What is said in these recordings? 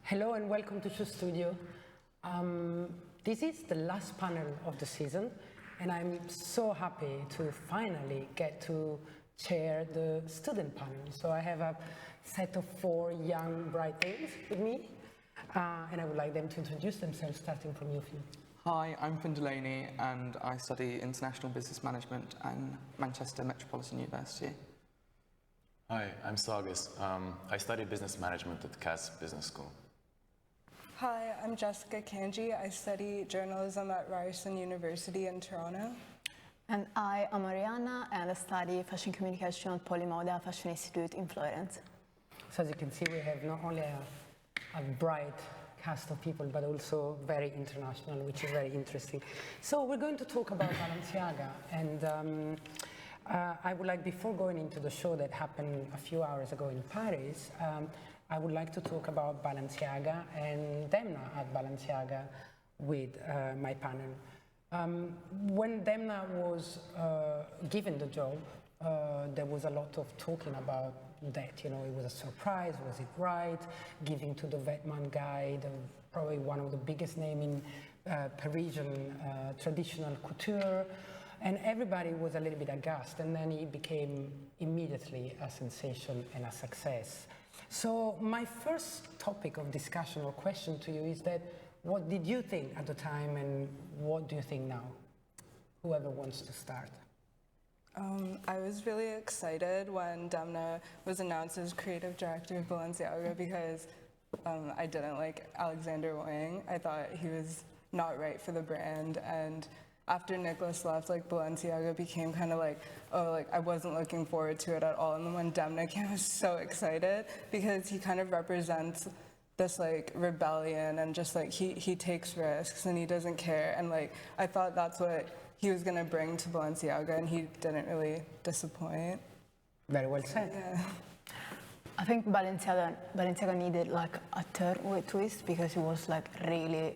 Hello and welcome to SHOWstudio. This is the last panel of the season, and I'm so happy to finally get to chair the student panel. So I have a set of 4 young, bright things with me, and I would like them to introduce themselves, starting from you, Finn. Hi, I'm Finn Delaney, and I study International Business Management at Manchester Metropolitan University. Hi, I'm Sargis. I study Business Management at Cass Business School. Hi, I'm Jessica Canje. I study journalism at Ryerson University in Toronto. And I am Arianna, and I study fashion communication at Polimoda Fashion Institute in Florence. So as you can see, we have not only a bright cast of people, but also very international, which is very interesting. So we're going to talk about Balenciaga, and I would like, before going into the show that happened a few hours ago in Paris, I would like to talk about Balenciaga and Demna at Balenciaga with my panel. When Demna was given the job, there was a lot of talking about that. You know, it was a surprise, was it right? Giving to the Vetman guy, probably one of the biggest names in Parisian traditional couture. And everybody was a little bit aghast, and then he became immediately a sensation and a success. So my first topic of discussion or question to you is that, what did you think at the time, and what do you think now? Whoever wants to start. I was really excited when Demna was announced as creative director of Balenciaga because I didn't like Alexander Wang. I thought he was not right for the brand, and after Nicholas left, like, Balenciaga became kind of like, oh, like, I wasn't looking forward to it at all. And then when Demna came, I was so excited because he kind of represents this, like, rebellion, and just, like, he takes risks and he doesn't care. And, like, I thought that's what he was going to bring to Balenciaga, and he didn't really disappoint. Very well said. Yeah. I think Balenciaga needed like a turn twist because he was like really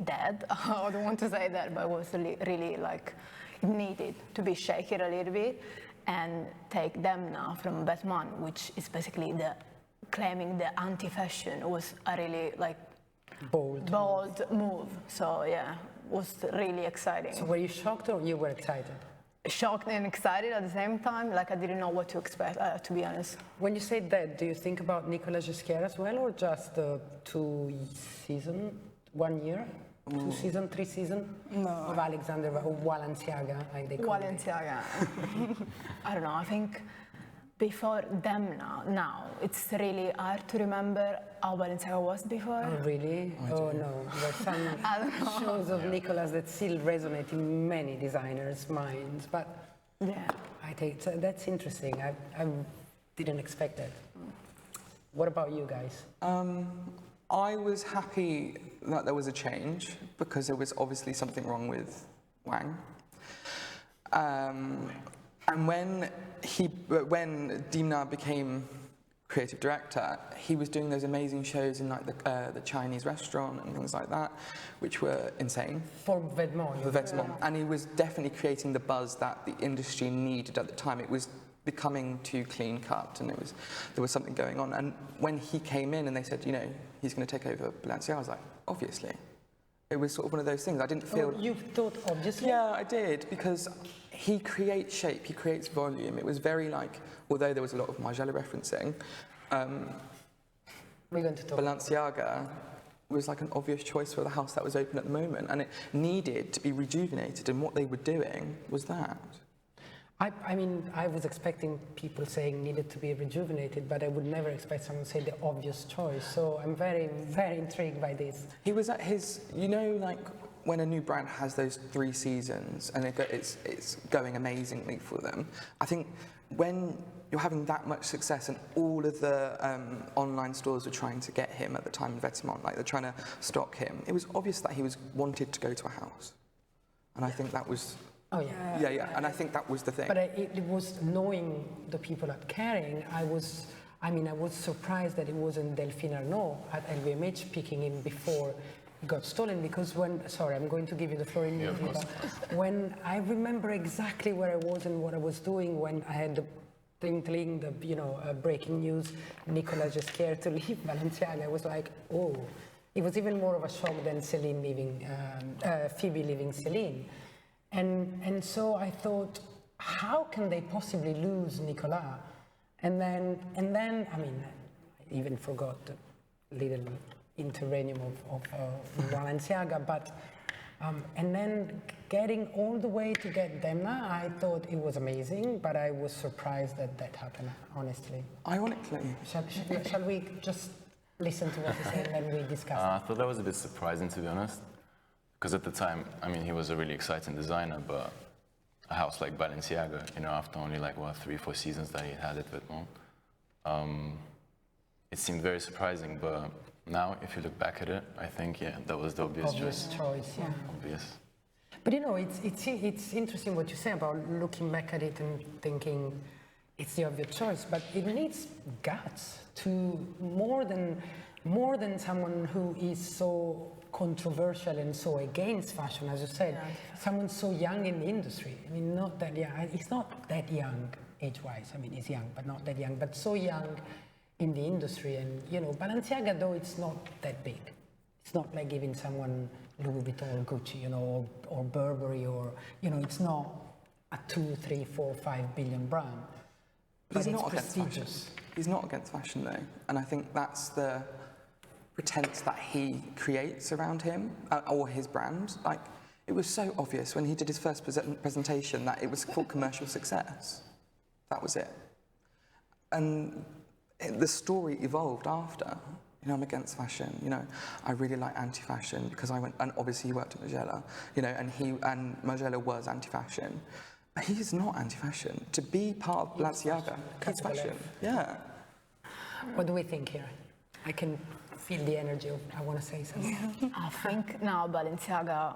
dead. I don't want to say that, but it was really like, it needed to be shaken a little bit and take Demna from Batman, which is basically claiming the anti-fashion, was a really like bold move. So yeah, it was really exciting. So were you shocked or you were excited? Shocked and excited at the same time. Like, I didn't know what to expect, to be honest. When you say that, do you think about Nicolas Ghesquière as well, or just the 2 seasons, 1 year, 2 seasons, 3 seasons of Alexander or Balenciaga, like they call it? Balenciaga. I don't know. I think before Demna, now it's really hard to remember how Balenciaga was before. Oh, really? Oh no, there's some shows of Nicolas that still resonate in many designers' minds, but yeah, I think that's interesting. I didn't expect that. What about you guys? I was happy that there was a change because there was obviously something wrong with Wang. And when Demna became creative director, he was doing those amazing shows in like the Chinese restaurant and things like that, which were insane. For Vetements. For Vetements. And he was definitely creating the buzz that the industry needed at the time. It was becoming too clean cut, and there was something going on. And when he came in and they said, you know, he's going to take over Balenciaga, I was like, obviously. It was sort of one of those things. I didn't feel... Oh, you thought obviously? Yeah, I did, because he creates shape, he creates volume. It was very like, although there was a lot of Margiela referencing, we're going to talk. Balenciaga was like an obvious choice for the house that was open at the moment, and it needed to be rejuvenated, and what they were doing was that. I mean, I was expecting people saying needed to be rejuvenated, but I would never expect someone to say the obvious choice. So I'm very, very intrigued by this. He was at his, you know, like when a new brand has those 3 seasons and it's going amazingly for them. I think when you're having that much success and all of the online stores were trying to get him at the time in Vetements, like they're trying to stock him, it was obvious that he wanted to go to a house. And I think that was... Oh yeah. Yeah, and I think that was the thing. But it was knowing the people at Kering, I was surprised that it wasn't Delphine Arnault at LVMH picking him before he got stolen, because sorry, I'm going to give you the floor immediately, but when I remember exactly where I was and what I was doing when I had the twinkling, the breaking news, Nicola just scared to leave Balenciaga, I was like, oh. It was even more of a shock than Celine leaving, Phoebe leaving Celine. And so I thought, how can they possibly lose Nicola? And then, I mean, I even forgot the little interregnum of Balenciaga, but, and then getting all the way to get Demna, I thought it was amazing, but I was surprised that that happened, honestly. Ironically. Shall we just listen to what he said and then we discuss I thought that was a bit surprising, to be honest, because at the time, I mean, he was a really exciting designer, but a house like Balenciaga, after only like, 3-4 seasons that he had at Vetements, it seemed very surprising, but now, if you look back at it, I think, that was the obvious choice. Yeah. Obvious. But it's interesting what you say about looking back at it and thinking it's the obvious choice, but it needs guts to more than someone who is so controversial and so against fashion, as you said, someone so young in the industry. I mean, not that young. He's not that young age-wise. I mean, he's young, but not that young. But so young in the industry, and Balenciaga, though, it's not that big. It's not like giving someone Louis Vuitton or Gucci, or Burberry, or it's not a 2, 3, 4, 5 billion brand. But he's it's not against fashion. prestigious. He's not against fashion, though, and I think that's the pretense that he creates around him or his brand. Like, it was so obvious when he did his first presentation that it was for commercial success. That was it. And the story evolved after. I'm against fashion. I really like anti-fashion because I went, and obviously he worked at Margiela. And Margiela was anti-fashion. But he's not anti-fashion. To be part of Balenciaga, it's fashion. Yeah. What do we think here? I can feel the energy of, I want to say something. I think now Balenciaga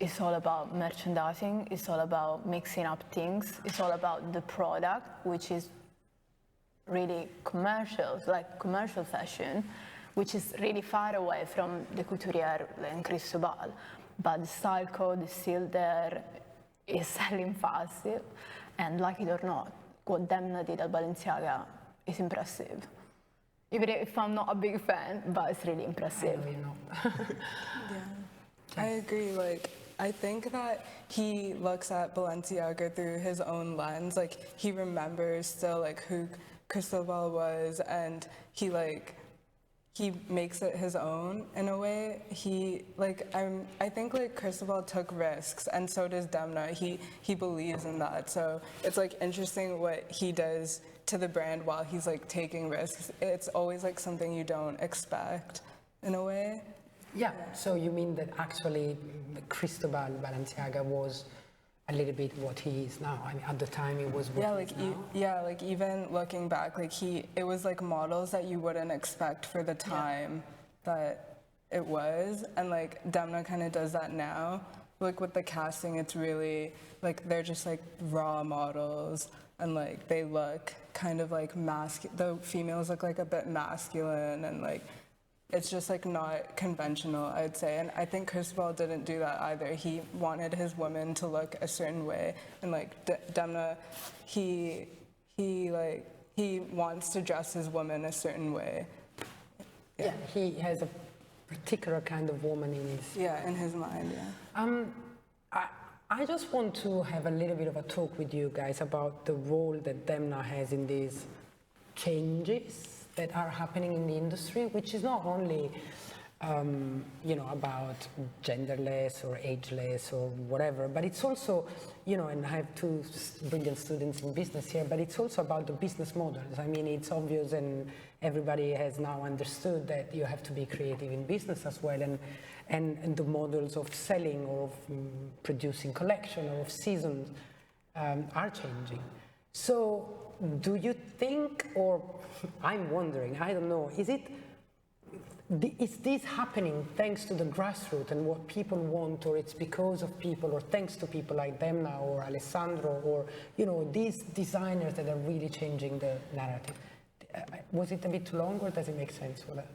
is all about merchandising, it's all about mixing up things, it's all about the product, which is really commercial, like commercial fashion, which is really far away from the couturier and Cristobal. But the style code is still there, is selling fast, and like it or not, what Demna did at Balenciaga is impressive. Even if I'm not a big fan, but it's really impressive. I know you're not. I agree. I think that he looks at Balenciaga through his own lens. He remembers still who Cristobal was, and he makes it his own in a way. I think Cristobal took risks, and so does Demna. He believes in that. So it's interesting what he does to the brand while he's taking risks. It's always something you don't expect in a way. Yeah, so you mean that actually Cristobal Balenciaga was a little bit what he is now. I mean, at the time it was what he is now. Even looking back, it was models that you wouldn't expect for the time that it was, and Demna kind of does that now. With the casting, it's really they're just raw models, and they look kind of the females look a bit masculine, and it's just not conventional, I'd say. And I think Cristobal didn't do that either. He wanted his women to look a certain way, and Demna, he wants to dress his woman a certain way. Yeah, he has a particular kind of woman in his... Yeah, in his mind, yeah. I just want to have a little bit of a talk with you guys about the role that Demna has in these changes that are happening in the industry, which is not only, about genderless or ageless or whatever, but it's also, and I have two brilliant students in business here, but it's also about the business models. I mean, it's obvious, and everybody has now understood that you have to be creative in business as well, and the models of selling or of producing collection or of seasons are changing. So do you think, or I'm wondering, I don't know, is this happening thanks to the grassroots and what people want, or it's because of people, or thanks to people like Demna or Alessandro, or these designers that are really changing the narrative? Was it a bit too long, or does it make sense for that?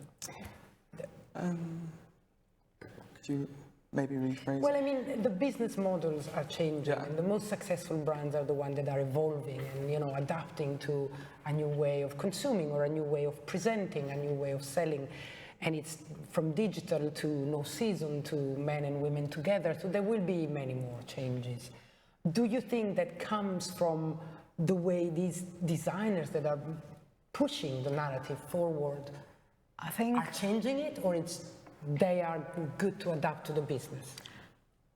Could you maybe rephrase Well, it. I mean, the business models are changing, Yeah. and the most successful brands are the ones that are evolving and, you know, adapting to a new way of consuming or a new way of presenting, a new way of selling. And it's from digital to no season to men and women together. So there will be many more changes. Do you think that comes from the way these designers that are pushing the narrative forward I think are changing it, or they are good to adapt to the business,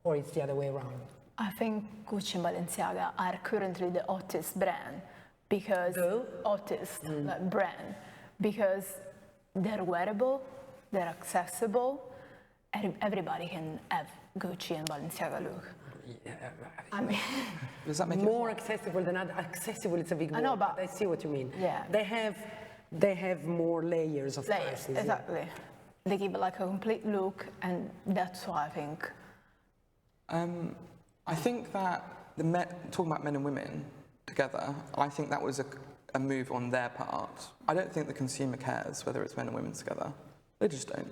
or it's the other way around? I think Gucci and Balenciaga are currently the hottest brand because like brand because they're wearable, they're accessible, and everybody can have Gucci and Balenciaga look. Yeah, I mean, Does that make it more accessible than other. Accessible, it's a big word. I know, but I see what you mean. yeah. They have more layers of layers, prices. exactly. They give like a complete look, and that's why I think. I think that talking about men and women together, I think that was a move on their part. I don't think the consumer cares whether it's men and women together. They just don't.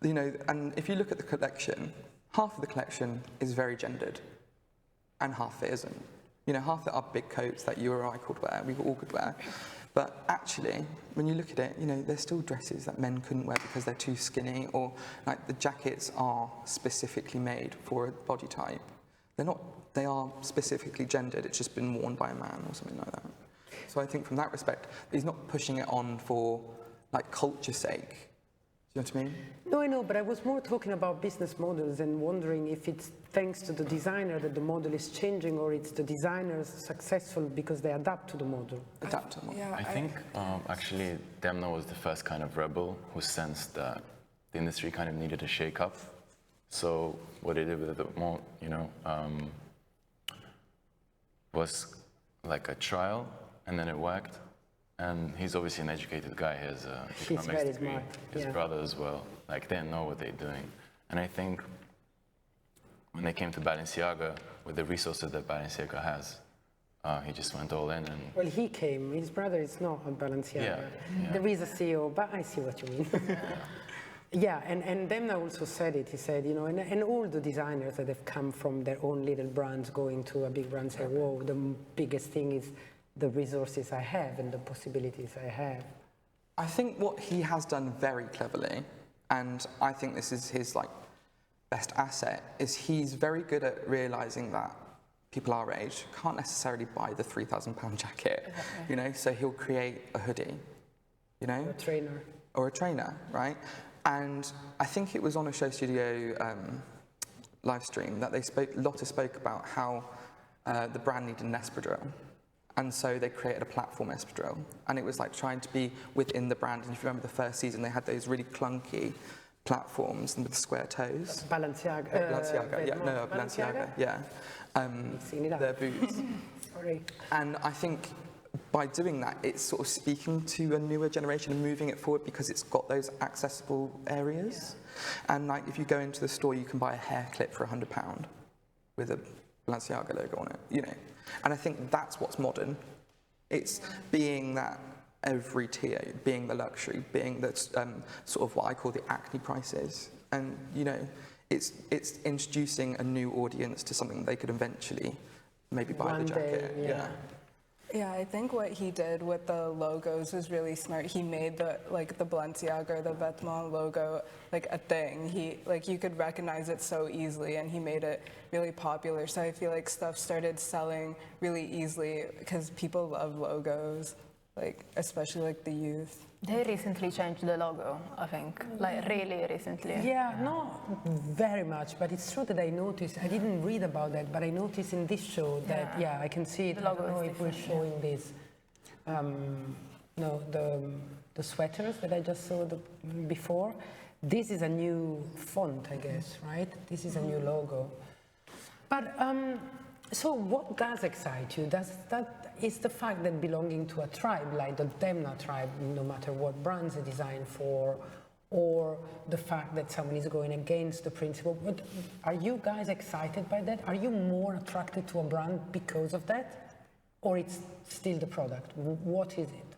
You know, and if you look at the collection, half of the collection is very gendered, and half it isn't. You know, half of it are big coats that you or I could wear, we all could wear. But actually, when you look at it, you know, there's still dresses that men couldn't wear because they're too skinny, or like the jackets are specifically made for a body type. They are specifically gendered, it's just been worn by a man or something like that. So I think from that respect, he's not pushing it on for like culture's sake. Do you know what I mean? No, I know, but I was more talking about business models and wondering if it's thanks to the designer that the model is changing, or it's the designers successful because they adapt to the model. Adapt to the model. Yeah, I think actually Demna was the first kind of rebel who sensed that the industry kind of needed a shake-up. So what they did with it more, you know, was like a trial, and then it worked. And he's obviously an educated guy. He has an economics very degree. smart, His yeah. brother as well. Like, they know what they're doing. And I think when they came to Balenciaga, with the resources that Balenciaga has, he just went all in. And Well, he came. His brother is not a Balenciaga. Yeah. There is a CEO, but I see what you mean. Yeah, and Demna also said it. He said, you know, and all the designers that have come from their own little brands going to a big brand say, whoa, the biggest thing is the resources I have and the possibilities I have. I think what he has done very cleverly, and I think this is his like best asset, is he's very good at realizing that people our age can't necessarily buy the £3,000 jacket, you know, so he'll create a hoodie, you know, A trainer. or a trainer, right? And I think it was on a SHOWstudio live stream that Lotta spoke about how the brand needed an espadrille. And so they created a platform espadrille. And it was like trying to be within the brand. And if you remember the first season, they had those really clunky platforms with square toes. Balenciaga. Balenciaga, yeah. Seen it up. Their boots. Sorry. And I think by doing that, it's sort of speaking to a newer generation and moving it forward because it's got those accessible areas. Yeah. And like if you go into the store, you can buy a hair clip for £100 with a Balenciaga logo on it, you know. And I think that's what's modern. It's being that every tier, being the luxury, being the sort of what I call the acne prices. And, you know, it's introducing a new audience to something they could eventually maybe buy One the jacket. day, yeah. Yeah, I think what he did with the logos was really smart. He made the Balenciaga or the Vetements logo like a thing. You could recognize it so easily, and he made it really popular. So I feel like stuff started selling really easily because people love logos, like especially like the youth. They recently changed the logo, I think, like really recently. Yeah, not very much, but it's true that I noticed, I didn't read about that, but I noticed in this show that, yeah, I can see it. The logo I don't know is if we're showing this. No, the sweaters that I just saw before. This is a new font, I guess, right? This is a new logo. But so what does excite you? Is the fact that belonging to a tribe, like the Demna tribe, no matter what brands they design for, or the fact that someone is going against the principle, are you guys excited by that? Are you more attracted to a brand because of that? Or it's still the product? What is it?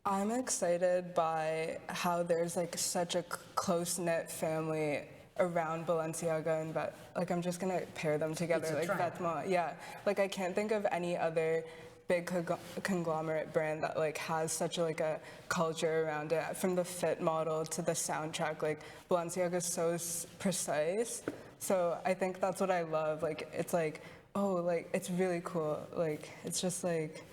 I'm excited by how there's like such a close-knit family around Balenciaga and like I'm just gonna pair them together, It's a like tribe. Vetements. Yeah, like I can't think of any other big conglomerate brand that like has such a culture around it, from the fit model to the soundtrack. Like Balenciaga is so precise. So I think that's what I love. Like it's like, oh, like it's really cool. Like it's just like,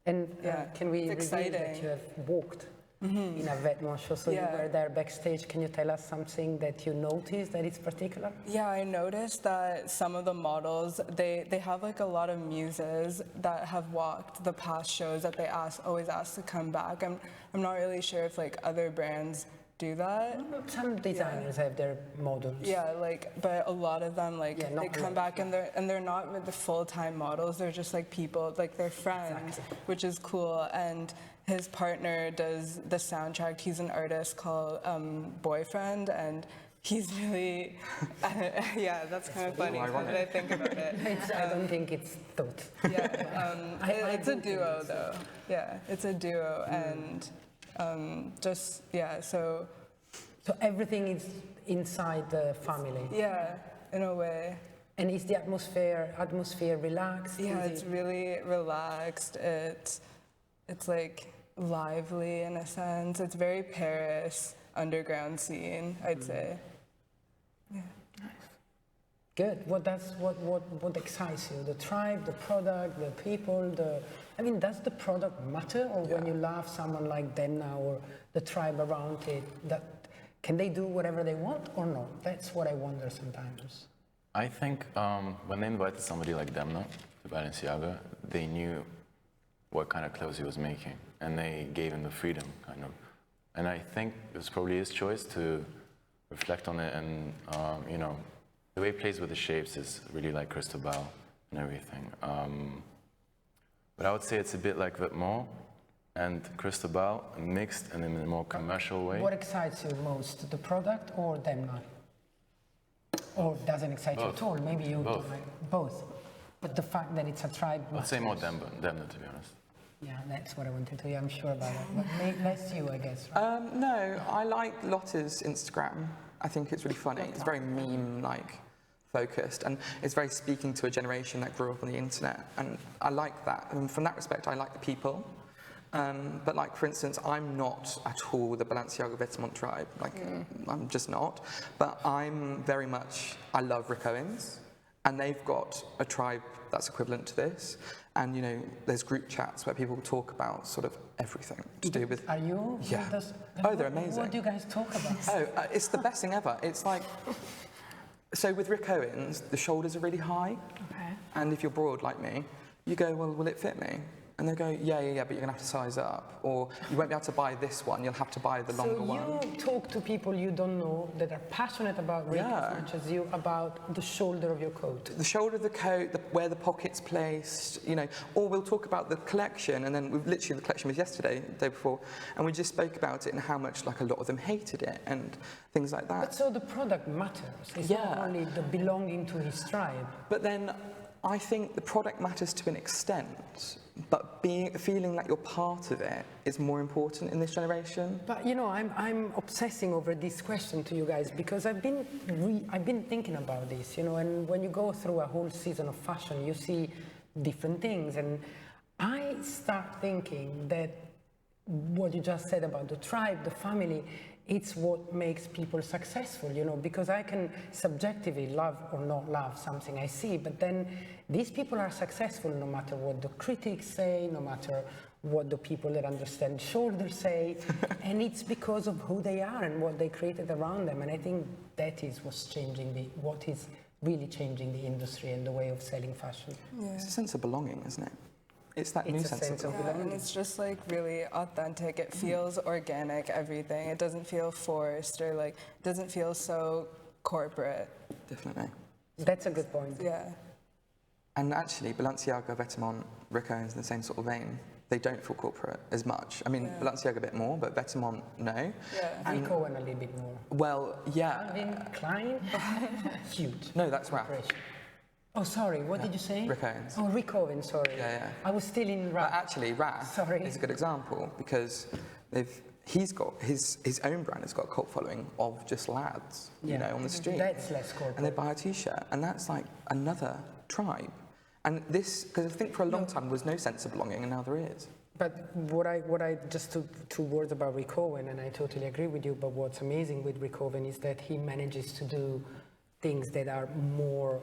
And yeah, can we it's reveal that exciting. you have walked in a Vetements show? So Yeah. you were there backstage. Can you tell us something that you noticed that is particular? Yeah, I noticed that some of the models, they have like a lot of muses that have walked the past shows that they always ask to come back. I'm not really sure if like other brands do that. Some designers have their models. Yeah, like, but a lot of them, like, Yeah, not they come really. back and they're not with the full-time models. They're just like people, like they're friends, which is cool. And his partner does the soundtrack. He's an artist called Boyfriend, and he's really, yeah, that's kind of funny now that I think about it. I don't think it's thought. Yeah, it's a do think duo though. Yeah, it's a duo, and just, yeah, so, So everything is inside the family. yeah, in a way. And is the atmosphere relaxed? Yeah, Is it's it- really relaxed. It's like lively in a sense. It's very Paris underground scene, I'd say. Good. What excites you? The tribe, the product, the people, I mean, does the product matter? Or when you love someone like Demna or the tribe around it, can they do whatever they want or not? That's what I wonder sometimes. I think when they invited somebody like Demna to Balenciaga, they knew what kind of clothes he was making, and they gave him the freedom, kind of. And I think it was probably his choice to reflect on it, and you know, the way he plays with the shapes is really like Cristobal and everything. But I would say it's a bit like Vetements and Cristobal mixed in a more commercial way. What excites you most, the product or Demna? Or doesn't excite you at all? Maybe you Both. do like both. But the fact that it's a tribe. I'd say more matters. Demna, to be honest. Yeah, that's what I wanted to hear. I'm sure about it. But less you, I guess. Right? No, I like Lotta's Instagram. I think it's really funny. It's very meme-like focused, and it's very speaking to a generation that grew up on the internet, and I like that. And from that respect, I like the people. But like, for instance, I'm not at all the Balenciaga Vetements tribe. Like, I'm just not. But I'm very much, I love Rick Owens, and they've got a tribe that's equivalent to this. And, you know, there's group chats where people talk about sort of everything to do with... Are you? Yeah. Oh, they're amazing. What do you guys talk about? Oh, it's the best thing ever. It's like... So with Rick Owens, the shoulders are really high. Okay. And if you're broad like me, you go, well, will it fit me? And they go, yeah, but you're going to have to size up. Or you won't be able to buy this one, you'll have to buy the longer one. So you talk to people you don't know that are passionate about Rick as much as you about the shoulder of your coat. The shoulder of the coat, where the pocket's placed, you know, or we'll talk about the collection, and then the collection was yesterday, the day before, and we just spoke about it and how much like a lot of them hated it and things like that. But so the product matters. It's not only the belonging to his tribe. But then I think the product matters to an extent, but feeling like you're part of it is more important in this generation. But you know, I'm obsessing over this question to you guys because I've been thinking about this, you know, and when you go through a whole season of fashion, you see different things, and I start thinking that what you just said about the tribe, the family, it's what makes people successful, you know, because I can subjectively love or not love something I see, but then these people are successful no matter what the critics say, no matter what the people that understand shoulders say, and it's because of who they are and what they created around them, and I think that is what is really changing the industry and the way of selling fashion. It's a sense of belonging, isn't it? It's that It's new a sense sense of of belonging. Yeah, and it's just like really authentic. It feels organic, everything. It doesn't feel forced or like, it doesn't feel so corporate. Definitely. That's a good point. Yeah. And actually, Balenciaga, Vetements, Rick Owens in the same sort of vein. They don't feel corporate as much. I mean, Balenciaga a bit more, but Vetements, no. Yeah. Rick Owens a little bit more. Well, yeah. Calvin Klein, huge. No, that's rap. Corporation. Oh, sorry, what did you say? Rick Owens. Oh, Rick Owens, sorry. Yeah. I was still in But rap. actually, Raf Sorry. is a good example because he's got his own brand has got a cult following of just lads, you know, on the street. That's less corporate. And they buy a T-shirt, and that's like another tribe. And this, because I think for a long time there was no sense of belonging, and now there is. But what I just two words about Rick Owen, and I totally agree with you, but what's amazing with Rick Owen is that he manages to do things that are more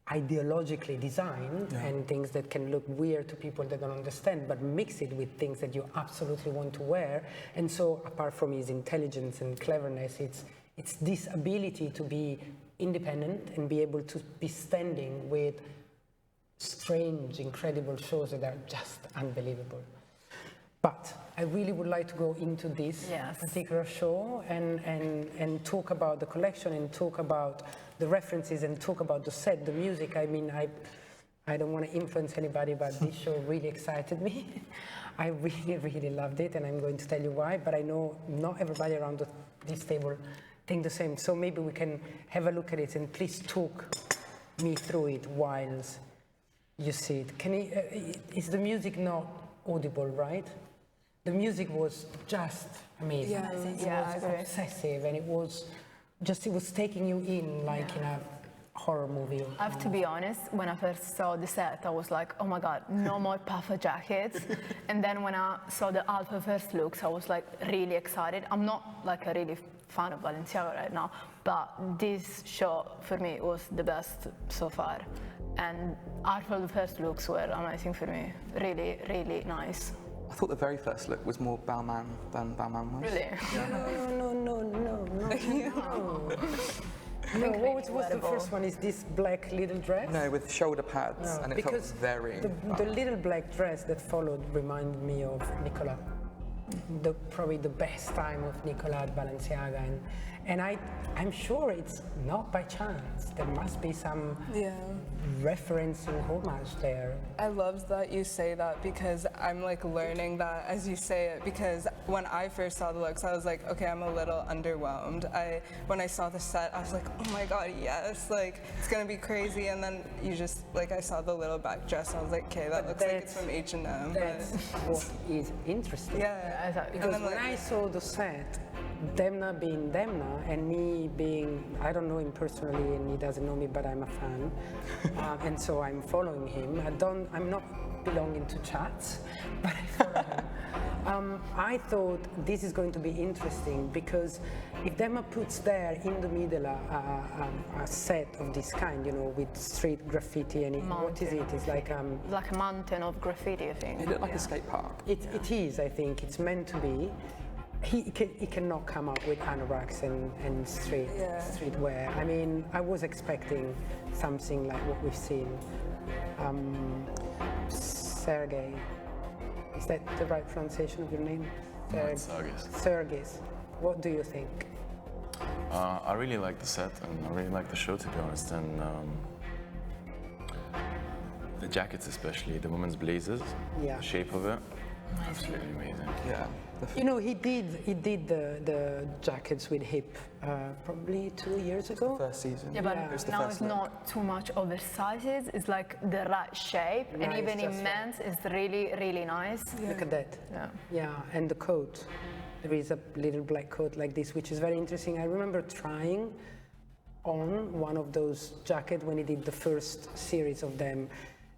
ideologically designed and things that can look weird to people that don't understand, but mix it with things that you absolutely want to wear. And so apart from his intelligence and cleverness, it's this ability to be independent and be able to be standing with strange, incredible shows that are just unbelievable. But I really would like to go into this particular show and talk about the collection and talk about the references and talk about the set, the music. I mean, I don't want to influence anybody, but this show really excited me. I really, really loved it, and I'm going to tell you why, but I know not everybody around this table think the same. So maybe we can have a look at it, and please talk me through it whilst you see it. Is the music not audible, right? The music was just amazing. Yeah, It was obsessive, and it was taking you in like in a horror movie. I have to be honest, when I first saw the set, I was like, oh my God, no more puffer jackets. And then when I saw the Alpha first looks, I was like really excited. I'm not like a really fan of Balenciaga right now, but this show for me was the best so far. And Alpha first looks were amazing for me, really, really nice. I thought the very first look was more Balmain than Balmain was. Really? No, what was the first one? Is this black little dress? No, with shoulder pads, and it felt very... The little black dress that followed reminded me of Nicolas. Probably the best time of Nicolas at Balenciaga, and I'm sure it's not by chance. There must be some referencing homage there. I love that you say that, because I'm like learning that as you say it, because when I first saw the looks, I was like, okay, I'm a little underwhelmed. When I saw the set, I was like, oh my God, yes, like it's gonna be crazy. And then you just, like, I saw the little back dress, and I was like, okay, that looks like it's from H&M. That's what is interesting. Yeah. Because when I saw the set, Demna being Demna and me being, I don't know him personally and he doesn't know me, but I'm a fan. And so I'm following him. I'm not belonging to chats, but I follow him. I thought this is going to be interesting because if Demna puts there in the middle a set of this kind, you know, with street graffiti and what is it? It's like a mountain of graffiti, I think. It looked like a skate park. It is, I think. It's meant to be. He cannot come up with anoraks and streetwear. I mean, I was expecting something like what we've seen. Sergei, is that the right pronunciation of your name? Sargis. Sargis. What do you think? I really like the set, and I really like the show, to be honest. And the jackets, especially the women's blazers, the shape of it, absolutely amazing. Yeah. You know, he did the jackets with hip probably 2 years ago. First season. Yeah, but now it's not too much oversized. It's like the right shape, and even in men's, it's really, really nice. Look at that. Yeah, and the coat. There is a little black coat like this, which is very interesting. I remember trying on one of those jackets when he did the first series of them.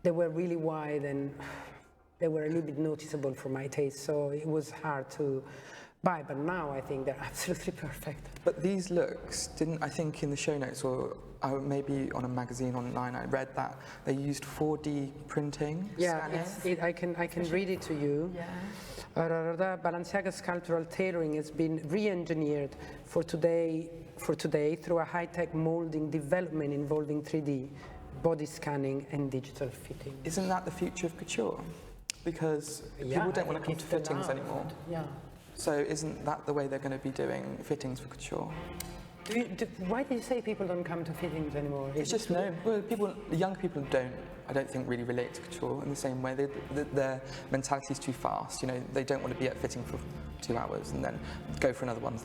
They were really wide and they were a little bit noticeable for my taste, so it was hard to buy, but now I think they're absolutely perfect. But these looks, I think in the show notes, or maybe on a magazine online, I read that they used 4D printing. Yeah, I can read it to you. Balenciaga's sculptural tailoring has been re-engineered for today through a high-tech molding development involving 3D, body scanning and digital fitting. Isn't that the future of couture? Because people don't want to come to fittings anymore. Yeah. So isn't that the way they're going to be doing fittings for couture? Why do you say people don't come to fittings anymore? It's just young people I don't think really relate to couture in the same way. Their mentality is too fast. You know, they don't want to be at fitting for 2 hours and then go for another one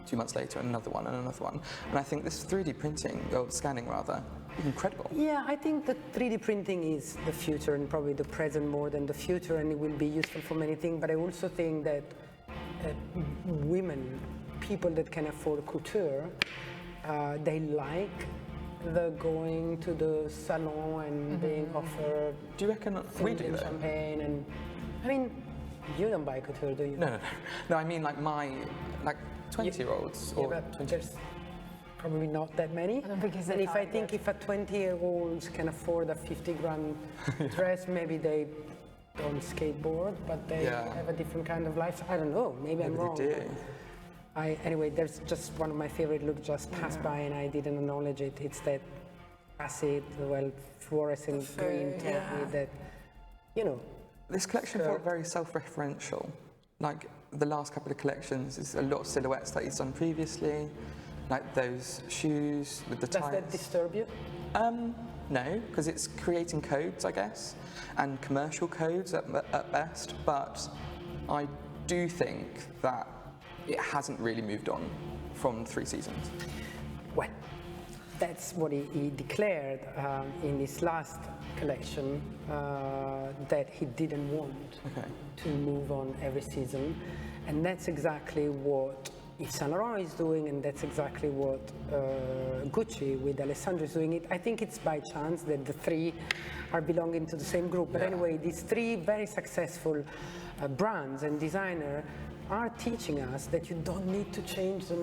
2 months later, and another one and another one. And I think this 3D printing, or scanning rather, is incredible. Yeah, I think that 3D printing is the future and probably the present more than the future, and it will be useful for many things. But I also think that women, people that can afford couture, they like the going to the salon and being offered. Do you reckon we do that? Champagne and, I mean, you don't buy couture, do you? No, I mean like 20-year-olds. Yeah, but there's probably not that many. I don't think it's and that if I think if a 20-year-old can afford a 50-grand dress, maybe they don't skateboard, but they have a different kind of life. I don't know, maybe I'm wrong. They do. Anyway, there's just one of my favorite looks just passed by and I didn't acknowledge it. It's that acid, fluorescent green top with that, This collection felt very self-referential. Like the last couple of collections, is a lot of silhouettes that he's done previously, like those shoes with the tights. Does that disturb you? No, because it's creating codes, I guess, and commercial codes at best. But I do think that it hasn't really moved on from 3 seasons. Well, that's what he declared in this last collection, that he didn't want to move on every season. And that's exactly what Yves Saint Laurent is doing, and that's exactly what Gucci with Alessandro is doing. I think it's by chance that the 3 are belonging to the same group. But anyway, these 3 very successful brands and designers are teaching us that you don't need to change the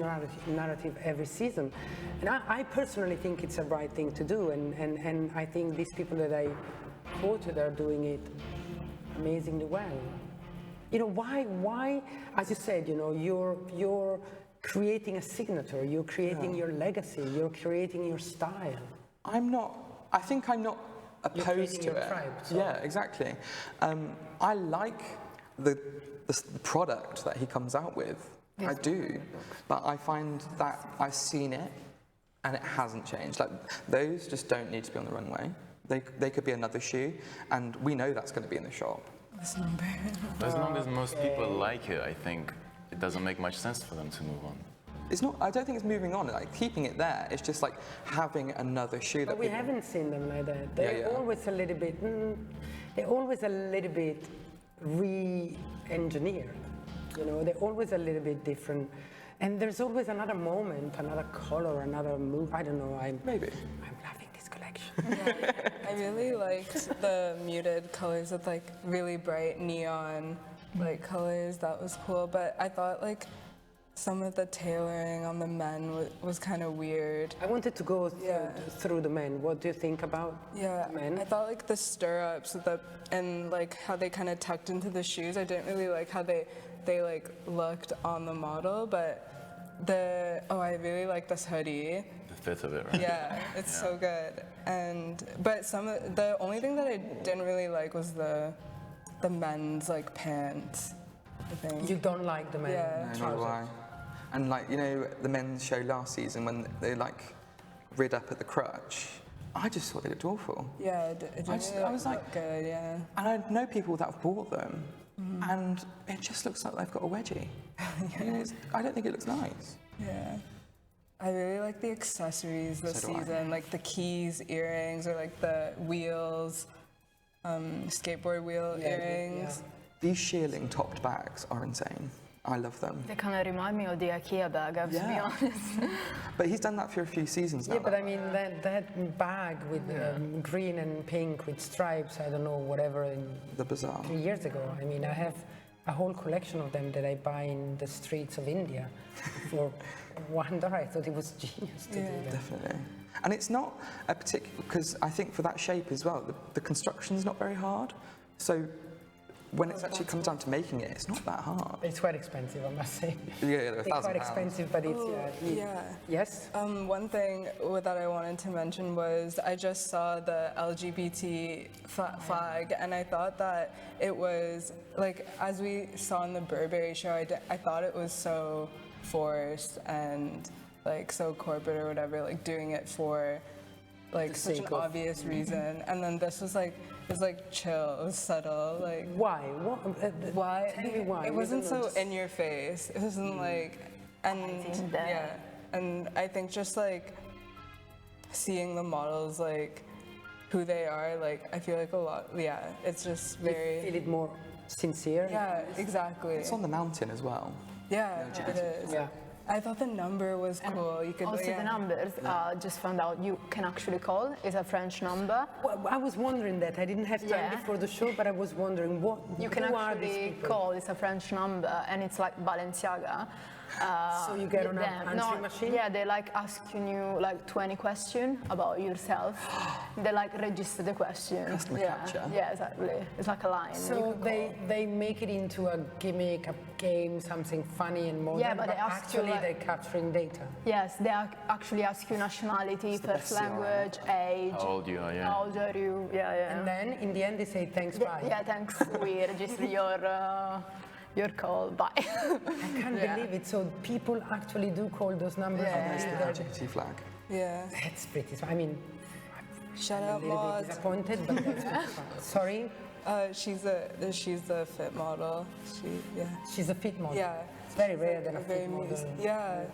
narrative every season. And I personally think it's a right thing to do, and I think these people that I quoted are doing it amazingly well. Why, as you said, you're creating a signature, you're creating your legacy, you're creating your style. I think I'm not opposed to it. Tribe, yeah, exactly. I like the product that he comes out with. I do, but I find that I've seen it and it hasn't changed. Like those just don't need to be on the runway. They could be another shoe, and we know that's going to be in the shop. This number. As long as most people like it, I think it doesn't make much sense for them to move on. It's not. I don't think it's moving on. Like keeping it there. It's just like having another shoe that. But we haven't seen them like that. They're always a little bit. They're always a little bit re-engineered. They're always a little bit different, and there's always another moment, another color, another move. I don't know. I'm loving this collection. I really liked the muted colors with like really bright neon like colors. That was cool. But I thought like some of the tailoring on the men was kind of weird. I wanted to go through the men. What do you think about men? I thought like the stirrups and like how they kind of tucked into the shoes. I didn't really like how they like looked on the model, but I really like this hoodie. The fit of it, right? Yeah, it's so good. But the only thing that I didn't really like was the men's like pants. I think. You don't like the men? Yeah. No, nor do I. And like the men's show last season when they like rid up at the crutch, I just thought they looked awful. Yeah, it didn't I was like, good, yeah. And I know people that have bought them, and it just looks like they've got a wedgie. I don't think it looks nice. Yeah. I really like the accessories this season, like the keys, earrings, or like the wheels, skateboard wheel earrings. Yeah. These shearling topped bags are insane. I love them. They kind of remind me of the IKEA bag, I have to be honest. But he's done that for a few seasons now. Yeah, but I mean, that bag with green and pink with stripes, I don't know, whatever, The bazaar. 3 years ago. I mean, I have a whole collection of them that I buy in the streets of India for $1. I thought it was genius to do that. Definitely. And it's not a particular, because I think for that shape as well, the construction's not very hard. So when it actually comes down to making it, it's not that hard. It's quite expensive, I must say. Yeah, It's quite expensive, but it's, Yes? One thing that I wanted to mention was I just saw the LGBT flag, and I thought that it was, like, as we saw in the Burberry show, I thought it was so forced and, like, so corporate or whatever, like, doing it for, like, such an obvious reason. And then this was, like, it was, like, chill, it was subtle, like... Why? Why? Tell me why. It wasn't so in your face. It wasn't, like... And, and I think just, like, seeing the models, like, who they are, like, I feel like a lot, it's just very... You feel it more sincere. Yeah, exactly. It's on the mountain as well. Yeah, it is. Yeah. I thought the number was cool. You could Also, the numbers, just found out you can actually call. It's a French number. Well, I was wondering that. I didn't have time Yeah. before the show, but I was wondering You can who are these actually people? call. It's a French number, and it's like Balenciaga. So you get on an them. answering machine? Yeah, they like asking you like 20 questions about yourself. They like register the question. Customer yeah. capture. Yeah, exactly. It's like a line. So they make it into a gimmick, a game, something funny and modern, Yeah, but they ask you, actually like- they're capturing data. Yes, they actually ask you nationality, the first best CRM. language, age. How old you are, yeah. How old are you? Yeah, yeah. And then in the end they say thanks, bye. Yeah, thanks. We register your call. Bye. I can't believe it. So people actually do call those numbers. Yeah. and There's they're- the LGBT flag. Yeah. That's pretty. I mean, Shout I'm a out little bit Maud. disappointed, but that's pretty fun. Sorry, She's the fit model. she's a fit model. Yeah. It's very rare that a Very fit model. yeah.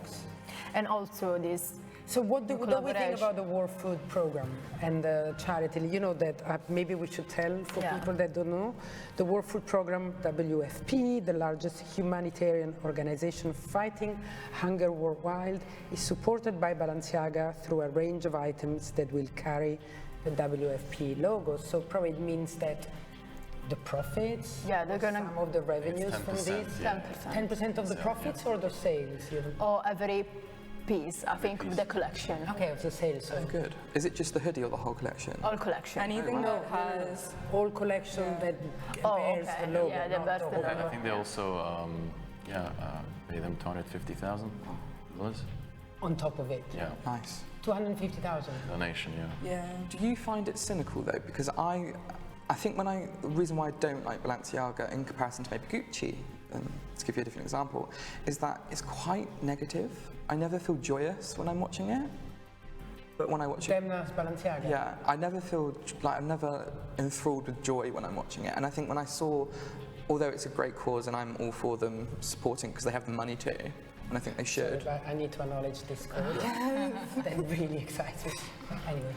And also this. So what do we think collaboration. about the World Food Program and the charity? You know that maybe we should tell for Yeah. people that don't know. The World Food Program, WFP, the largest humanitarian organization fighting hunger worldwide, is supported by Balenciaga through a range of items that will carry the WFP logo. So probably it means that the profits, Yeah, they're gonna- some of the revenues from 10%, this, yeah. 10% of the profits or the sales? You know? Or every piece, I think, of the collection. Okay, of the sales. So Oh, good. Is it just the hoodie or the whole collection? All collection. Anything that has whole collection that Oh, bears okay. the logo. Yeah, that not bears the the whole logo. I think they also, pay them $250,000. on top of it. Yeah, Nice. 250,000. donation, yeah. yeah. Do you find it cynical though? Because I think the reason why I don't like Balenciaga in comparison to maybe Gucci, to give you a different example, is that it's quite negative. I never feel joyous when I'm watching it, but when I watch it, Demna's Balenciaga. yeah, I never feel like I'm never enthralled with joy when I'm watching it. And I think when I saw, although it's a great cause and I'm all for them supporting because they have the money too, and I think they should. But I need to acknowledge this code. That really excites me. Anyway,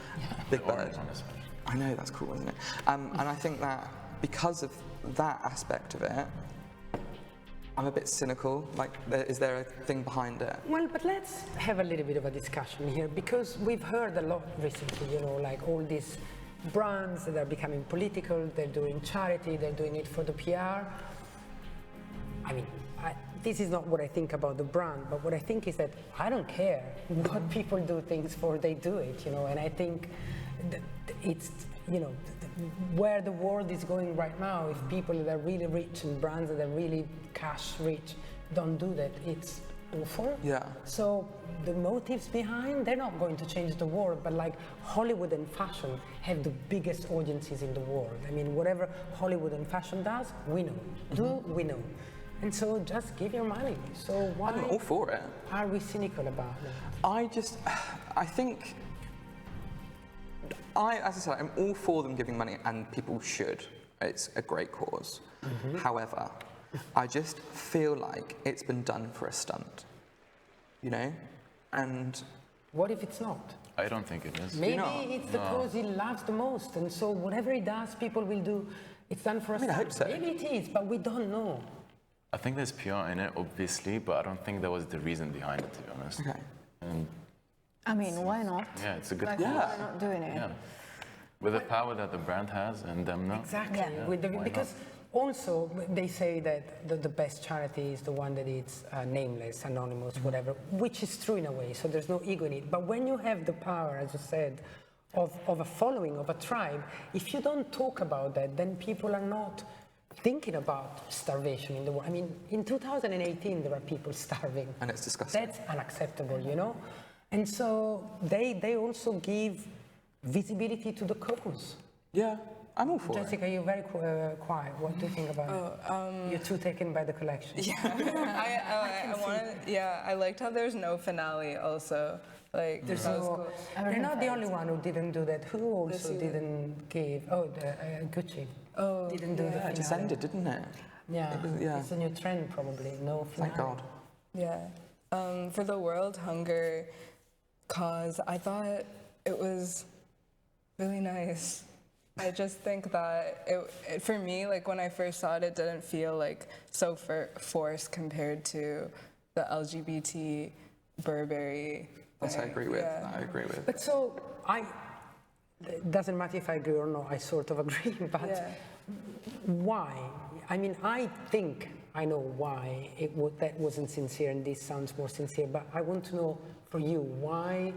Big bird. Orange on this one. I know, that's cool, isn't it? And I think that because of that aspect of it, I'm a bit cynical. Like, is there a thing behind it? well, but let's have a little bit of a discussion here because we've heard a lot recently, you know, like all these brands that are becoming political, they're doing charity, they're doing it for the PR. I mean, this is not what I think about the brand, but what I think is that I don't care what people do things for, they do it, you know, and I think that it's, you know, where the world is going right now, if people that are really rich and brands that are really cash rich don't do that, it's awful. Yeah. So the motives behind, they're not going to change the world, but like Hollywood and fashion have the biggest audiences in the world. I mean, whatever Hollywood and fashion does, we know. Do we know? And so just give your money. So why I'm all for it. are we cynical about that? I think, as I said, I'm all for them giving money, and people should. It's a great cause. However, I just feel like it's been done for a stunt, you know? And What if it's not? I don't think it is. Maybe not? it's the cause he loves the most, and so whatever he does, people will do. It's done for us. mean, I hope so. Maybe it is, but we don't know. I think there's PR in it, obviously, but I don't think that was the reason behind it, to be honest. okay. And I mean, why not? yeah, it's a good Like, cause. why not doing it? Yeah. With the power that the brand has and them now. Exactly. Yeah. With the, Why because also they say that the best charity is the one that is nameless, anonymous, whatever, which is true in a way. So there's no ego in it. But when you have the power, as you said, of a following, of a tribe, if you don't talk about that, then people are not thinking about starvation in the world. I mean, in 2018, there are people starving. And it's disgusting. That's unacceptable, you know? And so they also give visibility to the cause. Yeah, I'm all for it. Jessica, you're very quiet. What do you think about it? You're too taken by the collection. I wanted. Yeah, I liked how there's no finale. Also, like There's that was no, cool. they're not the only one who didn't do that. Who also season. didn't give? Oh, Gucci. Oh, Didn't do yeah. that. It just ended, didn't it? Yeah. yeah. It's a new trend probably. No Thank finale. God. Yeah. For the World Hunger cause, I thought it was really nice. I just think that for me, like when I first saw it, it didn't feel like so forced compared to the LGBT Burberry. That I agree with. Yeah. I agree with. But so it doesn't matter if I agree or not, I sort of agree, but Yeah. why? I mean, I think I know why that wasn't sincere and this sounds more sincere, but I want to know for you, why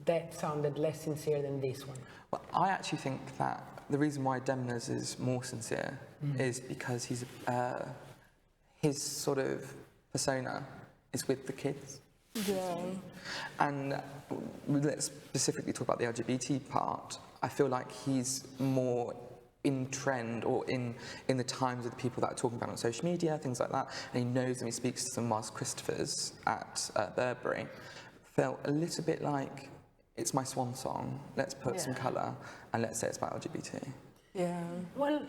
that sounded less sincere than this one? Well, I actually think that the reason why Demna's is more sincere is because his sort of persona is with the kids. Yeah. And let's specifically talk about the LGBT part. I feel like he's more in trend or in the times of the people that are talking about on social media, things like that. And he knows them, he speaks to them whilst Christopher's at Burberry. Felt a little bit like, it's my swan song, let's put some colour and let's say it's about LGBT. Yeah. Well,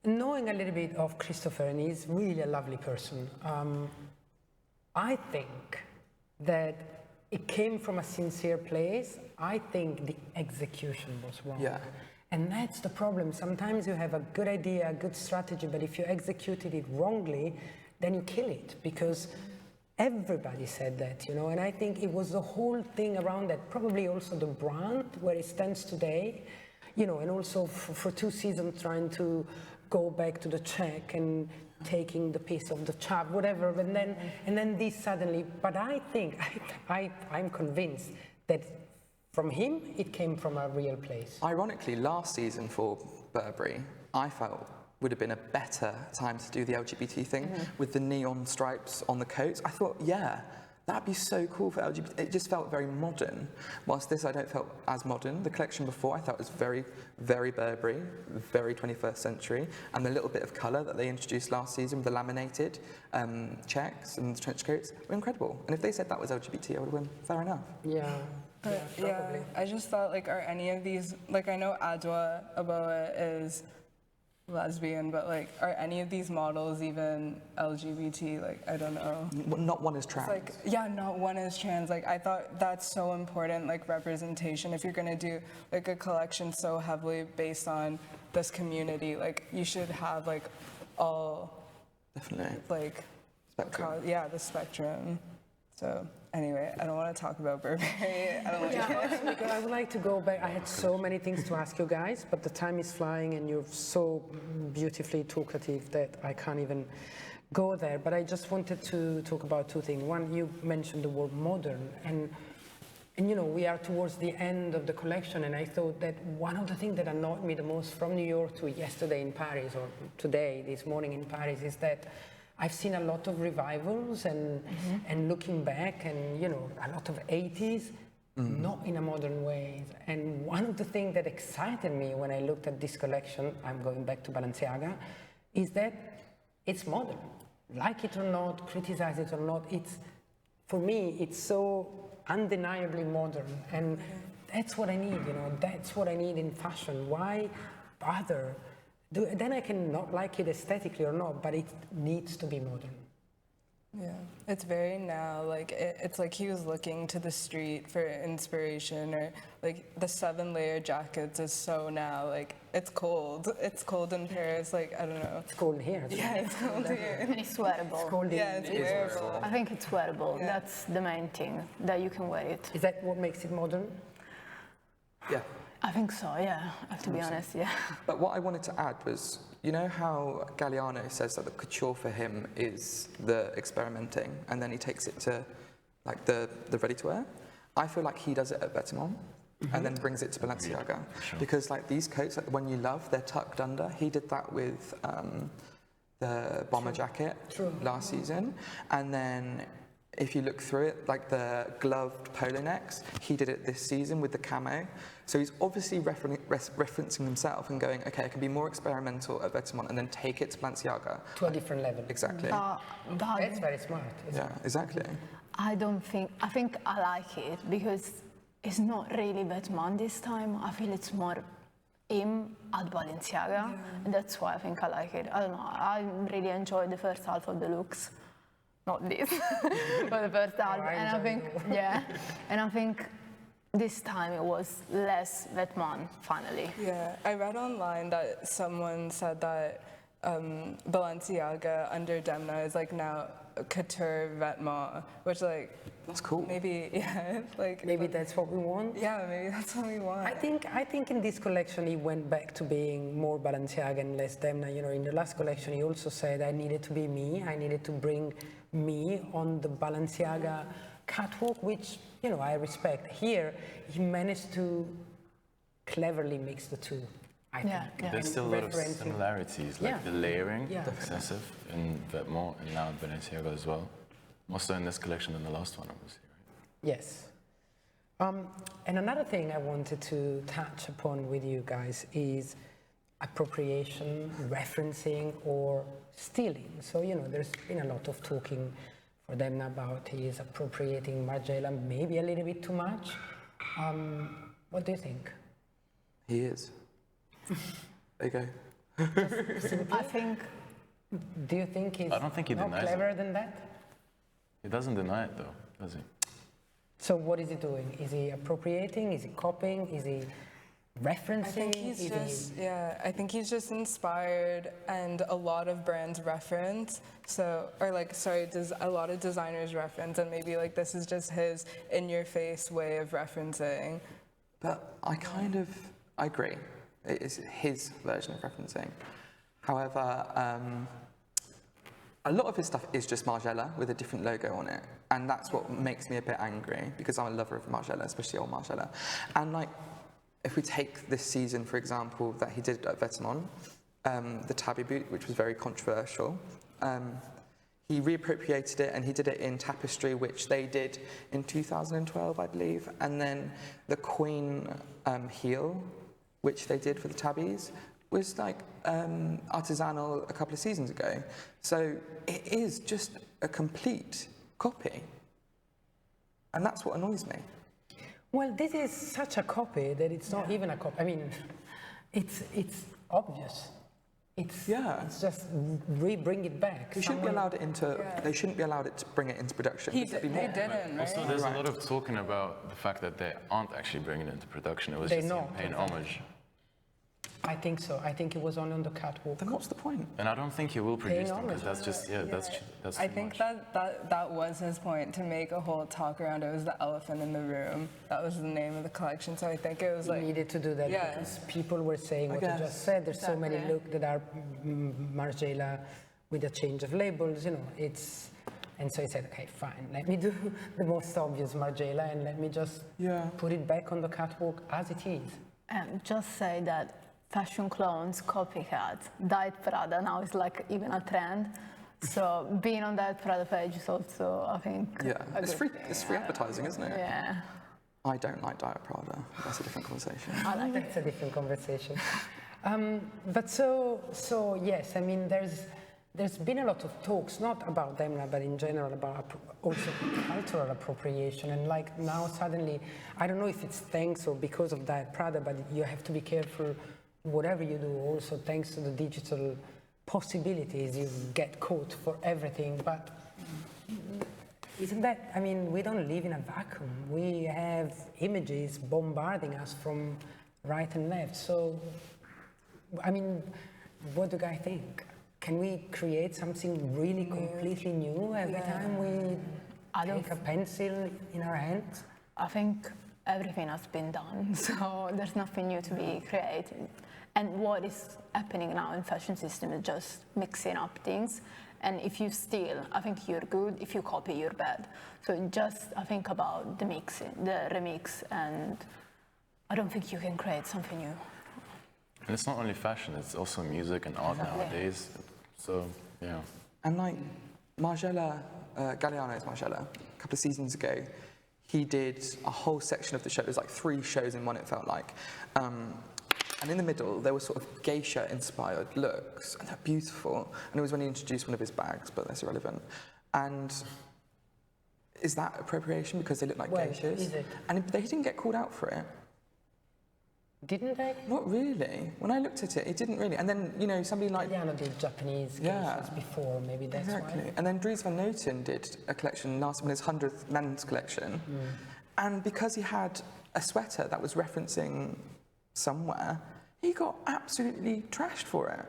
knowing a little bit of Christopher, and he's really a lovely person, I think that it came from a sincere place. I think the execution was wrong. Yeah. And that's the problem. Sometimes you have a good idea, a good strategy, but if you executed it wrongly, then you kill it, because everybody said that, you know, and I think it was the whole thing around that, probably also the brand, where it stands today, you know, and also for 2 seasons trying to go back to the Czech and taking the piece of the chap, whatever, and then this suddenly, but I think, I'm convinced that from him, it came from a real place. Ironically, last season for Burberry, I felt would have been a better time to do the LGBT thing with the neon stripes on the coats. I thought, yeah, that'd be so cool for LGBT. It just felt very modern. Whilst this I don't felt as modern. The collection before I thought was very, very Burberry, very 21st century. And the little bit of colour that they introduced last season with the laminated checks and trench coats were incredible. And if they said that was LGBT, I would have been fair enough. Yeah. But yeah, I just thought, like, are any of these, like, I know Adwa Aboa is lesbian, but, like, are any of these models even LGBT? Like, I don't know. Not one is trans. Like, yeah, not one is trans. Like, I thought that's so important, like, representation. If you're gonna do, like, a collection so heavily based on this community, like, you should have, like, all, Definitely. like, Spectrum. yeah, the spectrum. So anyway, I don't want to talk about Burberry. I don't like Because I would like to go back. I had so many things to ask you guys, but the time is flying and you're so beautifully talkative that I can't even go there. But I just wanted to talk about 2 things. One, you mentioned the word modern, and you know, we are towards the end of the collection, and I thought that one of the things that annoyed me the most from New York to yesterday in Paris, or today, this morning in Paris, is that I've seen a lot of revivals and looking back, and you know, a lot of 80s, not in a modern way. And one of the things that excited me when I looked at this collection, I'm going back to Balenciaga, is that it's modern. Like it or not, criticize it or not, it's, for me, it's so undeniably modern, and that's what I need, you know, that's what I need in fashion. Why bother? Then I can not like it aesthetically or not, but it needs to be modern. Yeah, it's very now, like, it's like he was looking to the street for inspiration, or like the 7-layer jackets is so now, like, it's cold in Paris, like, I don't know. It's cold here. Yeah, it's cold here. And it's wearable. It's cold Yeah, it's wearable. I think it's wearable. Yeah. That's the main thing, that you can wear it. Is that what makes it modern? Yeah. I think so, yeah. I have to be honest, yeah. But what I wanted to add was, you know how Galliano says that the couture for him is the experimenting, and then he takes it to like the ready-to-wear? I feel like he does it at Vetements, and then brings it to Balenciaga. Sure. Because like these coats, like the one you love, they're tucked under. He did that with the bomber jacket last season. And then if you look through it, like the gloved polo necks, he did it this season with the camo. So he's obviously referencing himself and going, okay, I can be more experimental at Vetements and then take it to Balenciaga. To a different level. Exactly. That's very smart. Yeah, exactly. I think I like it because it's not really Vetements this time. I feel it's more him at Balenciaga, and that's why I think I like it. I don't know, I really enjoyed the first half of the looks. Not this, but the first half. And I think, and I think this time it was less vêtements, finally. Yeah, I read online that someone said that Balenciaga under Demna is like now couture vêtements, which like That's cool. maybe yeah, like Maybe that's what we want. yeah, maybe that's what we want. I think in this collection he went back to being more Balenciaga and less Demna. You know, in the last collection he also said I needed to be me. I needed to bring me on the Balenciaga catwalk, which, you know, I respect. Here he managed to cleverly mix the two. I think. Yeah. There's still a lot of Referencing- similarities, like Yeah. the layering, Yeah. excessive in Vetements and now in Balenciaga as well. More so in this collection than the last one, obviously. Right? Yes. And another thing I wanted to touch upon with you guys is appropriation, referencing, or stealing. So, you know, there's been a lot of talking for them about he is appropriating Margiela maybe a little bit too much. What do you think? He is. There you go. I think Do you think he's I don't think he not denies cleverer than that? He doesn't deny it though, does he? So what is he doing? Is he appropriating? Is he copying? Is he referencing? I think he's Is just I think he's just inspired, and a lot of brands reference. So, or like, sorry, a lot of designers reference, and maybe like this is just his in-your-face way of referencing. But I agree. It is his version of referencing. However, a lot of his stuff is just Margiela with a different logo on it. And that's what makes me a bit angry, because I'm a lover of Margiela, especially old Margiela. And like, if we take this season, for example, that he did at Vetements, the tabby boot, which was very controversial, he reappropriated it and he did it in tapestry, which they did in 2012, I believe. And then the Queen heel, which they did for the tabbies, was like artisanal a couple of seasons ago. So it is just a complete copy. And that's what annoys me. Well, this is such a copy that it's not even a copy. I mean, it's obvious. It's just bring it back. They shouldn't be allowed it into. They shouldn't be allowed it to bring it into production. They didn't, right? Also, there's a lot of talking about the fact that they aren't actually bringing it into production. It was They're just not. paying homage. I think so. I think it was only on the catwalk. Then what's the point? And I don't think he will produce them because homage. that's just that's I too think much. that was his point, to make a whole talk around it. It was the elephant in the room. That was the name of the collection. So I think it was We like needed to do that because people were saying what you guess. just said. There's so many Exactly. looks that are Margiela with a change of labels. You know, it's. And so he said, okay, fine. Let me do the most obvious Margiela and let me just put it back on the catwalk as it is. And just say that fashion clones, copycat, Diet Prada now is like even a trend. So being on that Prada page is also, I think, Yeah, a it's good free. thing. It's free advertising, isn't it? Yeah, I don't like Diet Prada. That's a different conversation. I like it. That's a different conversation. But so yes, I mean, there's been a lot of talks, not about Demna, but in general about also cultural appropriation. And like now suddenly, I don't know if it's thanks or because of Diet Prada, but you have to be careful whatever you do. Also thanks to the digital possibilities, you get caught for everything. But isn't that, I mean, we don't live in a vacuum. We have images bombarding us from right and left. So, I mean, what do you guys think? Can we create something really completely new every time we take a pencil in our hands? I think everything has been done, so there's nothing new to be created. And what is happening now in fashion system is just mixing up things. And if you steal, I think you're good. If you copy, you're bad. So just I think about the mixing, the remix, and I don't think you can create something new. And it's not only fashion; it's also music and art nowadays. So yeah. And like Margiela, Galliano's Margiela, a couple of seasons ago, he did a whole section of the show. It was like 3 shows in one, it felt like. And in the middle, there were sort of geisha-inspired looks, and they're beautiful. And it was when he introduced one of his bags, but that's irrelevant. And is that appropriation because they look like geishas? Is it? And they didn't get called out for it. Didn't they? Not really. When I looked at it, it didn't really. And then, you know, somebody like... Galliano did Japanese geishas before, maybe that's Exactly. why. And then Dries van Noten did a collection last one, his 100th men's collection. And because he had a sweater that was referencing somewhere, he got absolutely trashed for it.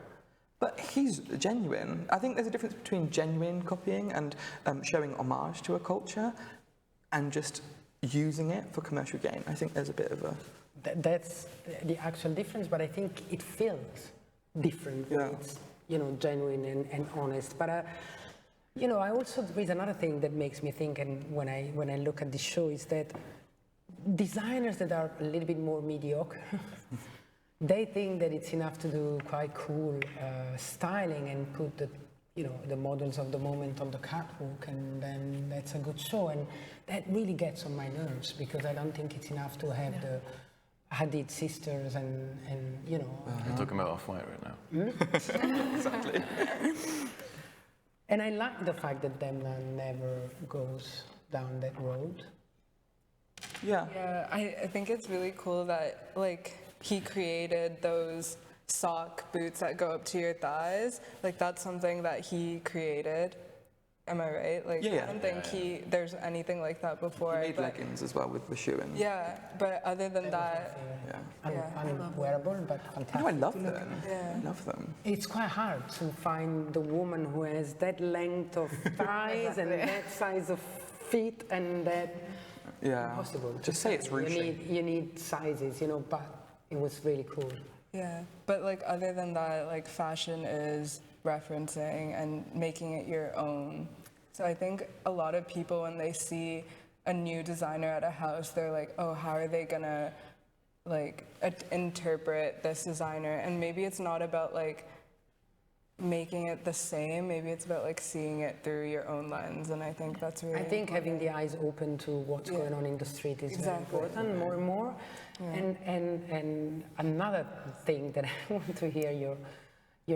But he's genuine. I think there's a difference between genuine copying and showing homage to a culture and just using it for commercial gain. I think there's a bit of a... That's the actual difference, but I think it feels different when it's, you know, genuine and honest. But, you know, I also, there is another thing that makes me think, and when I look at the show, is that designers that are a little bit more mediocre, they think that it's enough to do quite cool styling and put the, you know, the models of the moment on the catwalk, and then that's a good show. And that really gets on my nerves, because I don't think it's enough to have the Hadid sisters and you know. You're talking about Off-White right now. Exactly. And I like the fact that Demna never goes down that road. Yeah. Yeah, I think it's really cool that, like, he created those sock boots that go up to your thighs. Like, that's something that he created. Am I right? Like, Yeah. I don't think there's anything like that before. He made leggings as well with the shoe in. Yeah, but other than that, Unwearable, but fantastic. No, I love to look them. at. Yeah. I love them. It's quite hard to find the woman who has that length of thighs and that size of feet and that. Yeah. Impossible. Just say it's ruching. You need sizes, you know, but it was really cool. yeah. But, like, other than that, like, fashion is referencing and making it your own. So I think a lot of people, when they see a new designer at a house, they're like, oh, how are they gonna, like, interpret this designer? And maybe it's not about, like, making it the same. Maybe it's about, like, seeing it through your own lens. And I think that's really I think important. having the eyes open to what's going on in the street is very important, more and more. And another thing that I want to hear your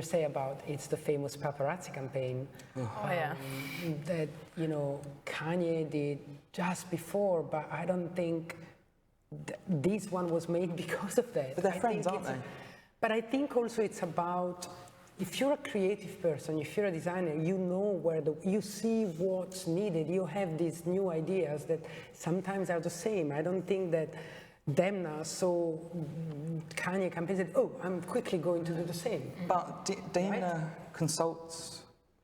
say about, it's the famous paparazzi campaign that, you know, Canje did just before, but I don't think this one was made because of that. But they're friends, aren't they? But I think also it's about, if you're a creative person, if you're a designer, you know you see what's needed. You have these new ideas that sometimes are the same. I don't think that Demna saw Canje campaign said, oh, I'm quickly going to do the same. But Demna consults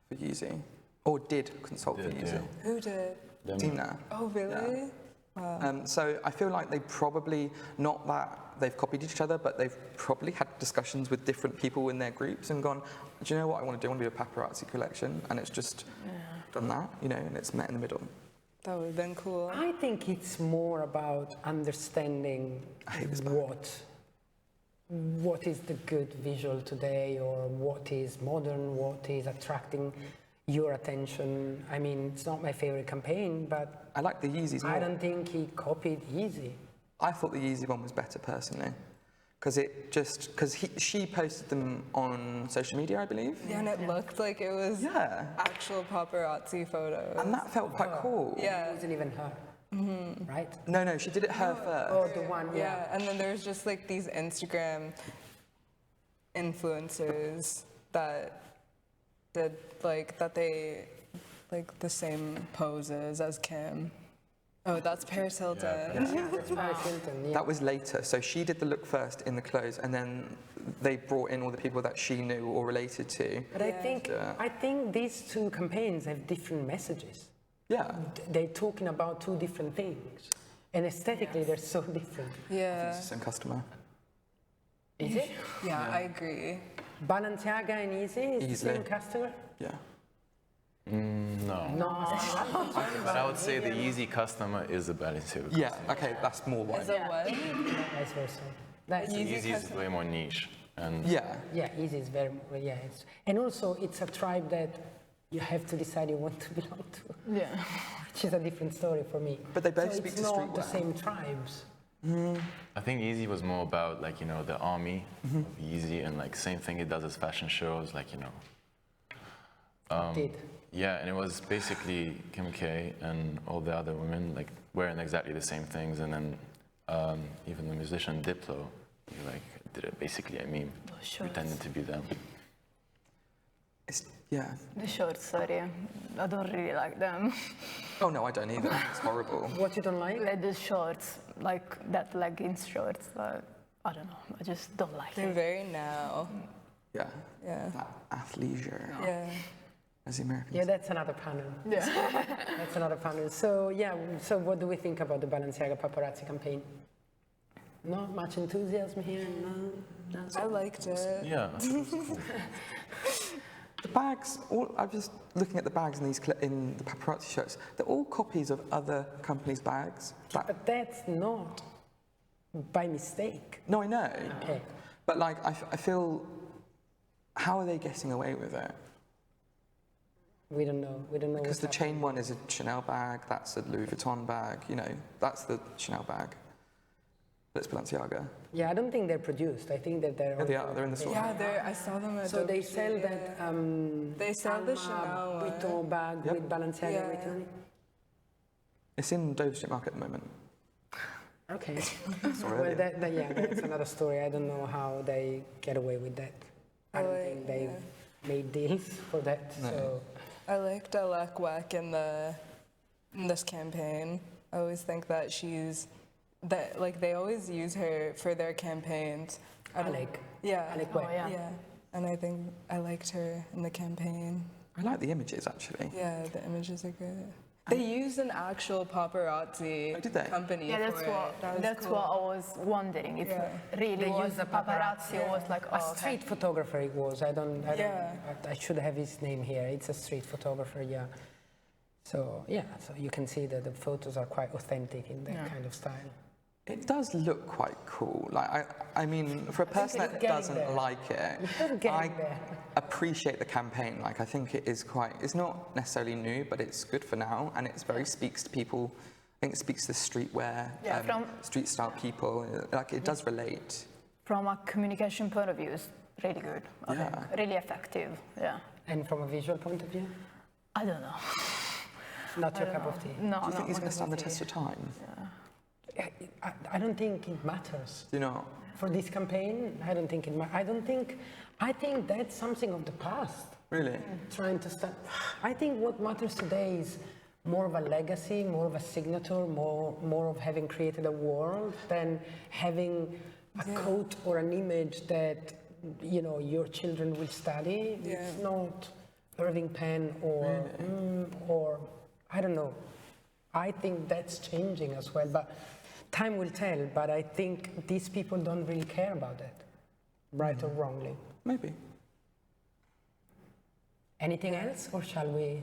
for Yeezy, or did consult for Yeezy. Who did? Demna. Oh, really? Yeah. Wow. So I feel like they probably, not that they've copied each other, but they've probably had discussions with different people in their groups and gone, do you know what I want to do? I want to do a paparazzi collection. And it's just done that, you know, and it's met in the middle. That would have been cool. I think it's more about understanding what is the good visual today, or what is modern, what is attracting your attention. I mean, it's not my favorite campaign, but I like the Yeezys more. I don't think he copied Yeezy. I thought the Yeezy one was better personally, because she posted them on social media, I believe. Yeah, and it looked like it was actual paparazzi photos. And that felt quite cool. Yeah. It wasn't even her, right? No, she did it her first. Oh, the one, Yeah, and then there's just, like, these Instagram influencers that did, like, they the same poses as Kim. Oh, that's Paris Hilton. That's Paris Hilton, yeah. That was later. So she did the look first in the clothes, and then they brought in all the people that she knew or related to. But I think these two campaigns have different messages. Yeah. They're talking about two different things. And aesthetically, they're so different. Yeah. It's the same customer. Is it? Yeah, I agree. Balenciaga and Yeezy is the same customer? Yeah. No. No. But I would say the Yeezy customer is the Balenciaga customer. Yeah, okay, that's more one. Is it what? Vice versa. That's Yeezy is way more niche. And Yeah. Yeah, Easy is very, and also it's a tribe that you have to decide you want to belong to. Yeah. Which is a different story for me. But they both speak it's to not streetwear. the same tribes. I think Yeezy was more about, like, you know, the army of Yeezy, and, like, same thing it does as fashion shows, like, you know. Did. Yeah, and it was basically Kim K and all the other women, like, wearing exactly the same things, and then even the musician Diplo, he, like, did it basically a meme, sure. pretending to be them. Yeah. The shorts, sorry, I don't really like them. Oh no, I don't either. It's horrible. What you don't like? Like the shorts, like that leggings shorts. I don't know. I just don't like They're it. very now. Yeah. Yeah. That athleisure, Yeah. as the Americans. Yeah, that's another panel. Yeah. That's another panel. So yeah, so what do we think about the Balenciaga paparazzi campaign? Not much enthusiasm here. No. I liked it. Yeah. The bags, I'm just looking at the bags in in the paparazzi shots. They're all copies of other companies' bags. But that's not by mistake. No, I know. Okay. But like, I feel, how are they getting away with it? We don't know. We don't know. Because the what's chain one is a Chanel bag, that's a Louis Vuitton bag, you know, that's the Chanel bag. That's Balenciaga. Yeah, I don't think they're produced. I think that they're. Yeah, they are. They're in the store. Yeah, I saw them at So they the- sell that. They sell the Alma Chanel one. Vuitton bag Yep. with Balenciaga Yeah. written on it. It's in Dover Street Market at the moment. Okay. Sorry, Well, earlier. yeah, that's another story. I don't know how they get away with that. I don't think they made deals for that. No. So I liked Alec Weck in this campaign. I always think that they always use her for their campaigns. Alec. Yeah. Alec Oh, Weck. yeah. Yeah. And I think I liked her in the campaign. I like the images, actually. Yeah, the images are good. They used an actual paparazzi Oh, did they? company Yeah, for it. That was that's cool. what I was wondering. If Yeah. really They was use the paparazzi or was like, A oh, okay. street photographer it was. Yeah. I should have his name here. It's a street photographer, yeah. So yeah, so you can see that the photos are quite authentic in that kind of style. It does look quite cool. Like, I mean, for a person it's that getting doesn't there. like it, It's getting I there. appreciate the campaign. Like, I think it is quite, it's not necessarily new, but it's good for now, and it's very speaks to people. I think it speaks to streetwear, Yeah, street style people. Like, it does relate. From a communication point of view, it's really good. I Yeah. think. Really effective. Yeah. And from a visual point of view, I don't know. not your cup of tea. No, Do you think he's going to stand the honestly. test of time? I don't think it matters. Do you know? For this campaign, I don't think it matters. I think that's something of the past. Really? Trying to start. I think what matters today is more of a legacy, more of a signature, more of having created a world than having a coat or an image that your children will study. Yeah. It's not Irving Penn or I don't know. I think that's changing as well, but time will tell. But I think these people don't really care about that, right or wrongly. Maybe. Anything else, or shall we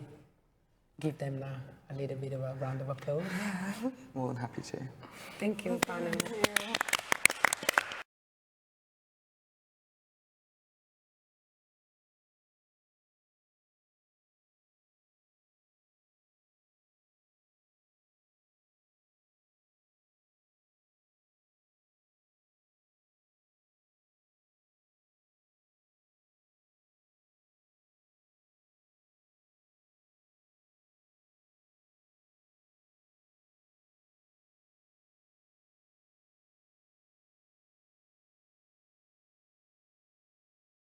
give them a little bit of a round of applause? More than happy to. Thank you, panel.